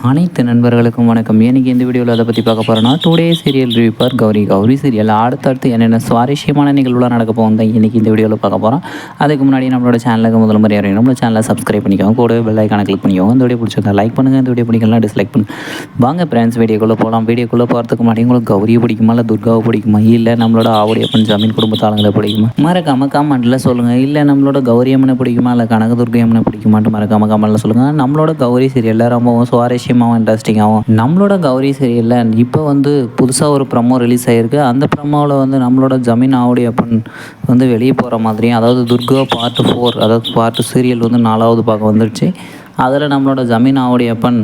அனைத்து நண்பர்களுக்கும் வணக்கம். எனக்கு இந்த வீடியோவில் அதை பற்றி பார்க்க போகிறோன்னா today serial review for Gauri serial அடுத்தடுத்து என்னென்ன சுவாரஸ்யமான நிகழ்வுலாம் நடக்க போகும் தான் இன்றைக்கி இந்த வீடியோவில் பார்க்க போகிறோம். அதுக்கு முன்னாடி நம்மளோட சேனலுக்கு முதல் முறை அறியும் நம்மளோட சேனலை சப்ஸ்கிரைப் பண்ணிக்கோங்க, கூட பெல் ஐக்கானை கிளிக் பண்ணிக்கோங்க. இந்த வீடியோ பிடிச்சிருந்தா லைக் பண்ணுங்கள், இந்த வீடியோ பிடிக்கலாம் டிஸ்லைக் பண்ணுங்கள். வாங்க ஃப்ரெண்ட்ஸ் வீடியோக்குள்ளே போகலாம். வீடியோக்குள்ளே போகிறதுக்கு முன்னாடி உங்களுக்கு கௌரியை பிடிக்குமா இல்லை துர்காவை பிடிக்குமா இல்லை நம்மளோட ஆவுடையப்பன் ஜமீன் குடும்பத்தாளங்களை பிடிக்குமா மறக்காம கமெண்ட்டில் சொல்லுங்கள். இல்லை நம்மளோட கௌரி அம்மனை பிடிக்குமா இல்லை கனக துர்கை அம்மனை பிடிக்குமான்ட்டு மறக்காம கமெண்ட்டில் சொல்லுங்கள். நம்மளோட கௌரி சீரியலில் ரொம்பவும் சுவாரஸ்யமாகவும் இன்ட்ரெஸ்டிங்காகவும் நம்மளோட கௌரி சீரியலில் இப்போ புதுசாக ஒரு ப்ரமோ ரிலீஸ் ஆகிருக்கு. அந்த ப்ரமோவில் நம்மளோட ஜமீன் ஆவுடையப்பன் வெளியே போகிற மாதிரியும், அதாவது துர்கா பார்ட் 4 அதாவது பார்ட் சீரியல் 4வது பார்க்க வந்துடுச்சு. அதில் நம்மளோட ஜமீன் ஆவுடையப்பன்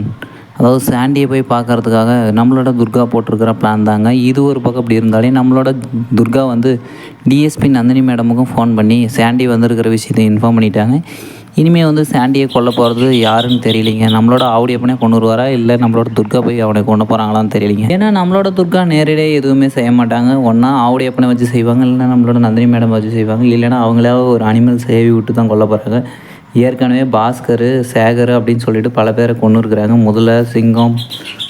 அதாவது சாண்டியை போய் பார்க்குறதுக்காக நம்மளோட துர்கா போட்டிருக்கிற பிளான் தாங்க. இது ஒரு பக்கம் இப்படி இருந்தாலே நம்மளோட துர்கா டிஎஸ்பி நந்தினி மேடமுக்கும் ஃபோன் பண்ணி சாண்டி வந்திருக்கிற விஷயத்தை இன்ஃபார்ம் பண்ணிட்டாங்க. இனிமேல் சாண்டியை கொல்ல போகிறது யாருன்னு தெரியலிங்க. நம்மளோட ஆவுடையப்பனே கொண்டு வருவாரா இல்லை நம்மளோட துர்கா போய் அவனை கொண்டு போகிறாங்களான்னு தெரியலிங்க. ஏன்னா நம்மளோட துர்கா நேரடியாக எதுவுமே செய்ய மாட்டாங்க. ஒன்றா ஆவுடையப்பனை வச்சு செய்வாங்க, இல்லைன்னா நம்மளோட நந்தினி மேடம் வச்சு செய்வாங்க, இல்லைன்னா அவங்களே ஒரு அனிமல் சேவி விட்டு தான் கொல்ல போகிறாங்க. ஏற்கனவே பாஸ்கர், சேகர் அப்படின்னு சொல்லிட்டு பல பேரை கொண்டு இருக்கிறாங்க. முதல்ல சிங்கம்,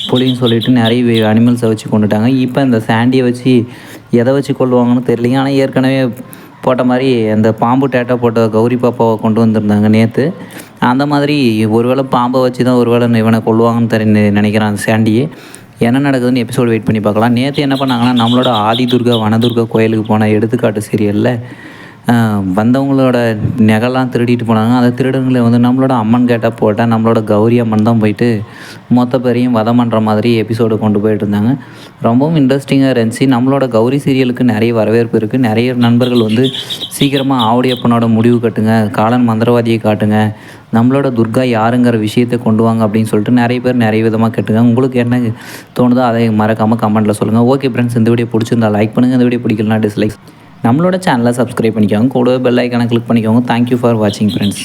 புலின்னு சொல்லிட்டு நிறைய அனிமல்ஸை வச்சு கொண்டுட்டாங்க. இப்போ இந்த சாண்டியை வச்சு எதை வச்சு கொள்ளுவாங்கன்னு தெரியலிங்க. ஆனால் ஏற்கனவே போட்ட மாதிரி அந்த பாம்பு டேட்டா போட்ட கௌரி பாப்பாவை கொண்டு வந்திருந்தாங்க நேற்று. அந்த மாதிரி ஒருவேளை பாம்பை வச்சு தான் ஒருவேளை இவனை கொள்ளுவாங்கன்னு நினைக்கிறான் அந்த சாண்டியை. என்ன நடக்குதுன்னு எபிசோடு வெயிட் பண்ணி பார்க்கலாம். நேற்று என்ன பண்ணாங்கன்னா நம்மளோட ஆதிதுர்கா வனதுர்கா கோயிலுக்கு போன எடுத்துக்காட்டு சீரியலில் வந்தவங்களோட நகைலாம் திருடிட்டு போனாங்க. அந்த திருடங்களை நம்மளோட அம்மன் கேட்டால் போட்டால் நம்மளோட கௌரி அம்மன் தான் போயிட்டு மொத்த பேரையும் வதம் பண்ணுற மாதிரி எபிசோடு கொண்டு போயிட்டு இருந்தாங்க. ரொம்பவும் இன்ட்ரெஸ்டிங்காக இருந்துச்சு. நம்மளோட கௌரி சீரியலுக்கு நிறைய வரவேற்பு இருக்குது. நிறைய நண்பர்கள் சீக்கிரமாக ஆவுடையப்பனோட முடிவு கட்டுங்க, காலன் மந்திரவாதியை காட்டுங்க, நம்மளோட துர்கா யாருங்கிற விஷயத்தை கொண்டு வாங்க அப்படின்னு சொல்லிட்டு நிறைய பேர் நிறைய விதமாக கேட்டுங்க. உங்களுக்கு என்ன தோணுதோ அதை மறக்காமல் கமெண்ட்டில் சொல்லுங்கள். ஓகே ஃப்ரெண்ட்ஸ், இந்த வீடியோ பிடிச்சிருந்தா லைக் பண்ணுங்கள், இந்த வீடியோ பிடிக்கலனா டிஸ்லைக். நம்மளோட சேனலை சப்ஸ்கிரைப் பண்ணிக்கோங்க, கூட பெல் ஐக்கானை கிளிக் பண்ணிக்கோங்க. தேங்க்யூ ஃபார் வாட்சிங் ஃப்ரெண்ட்ஸ்.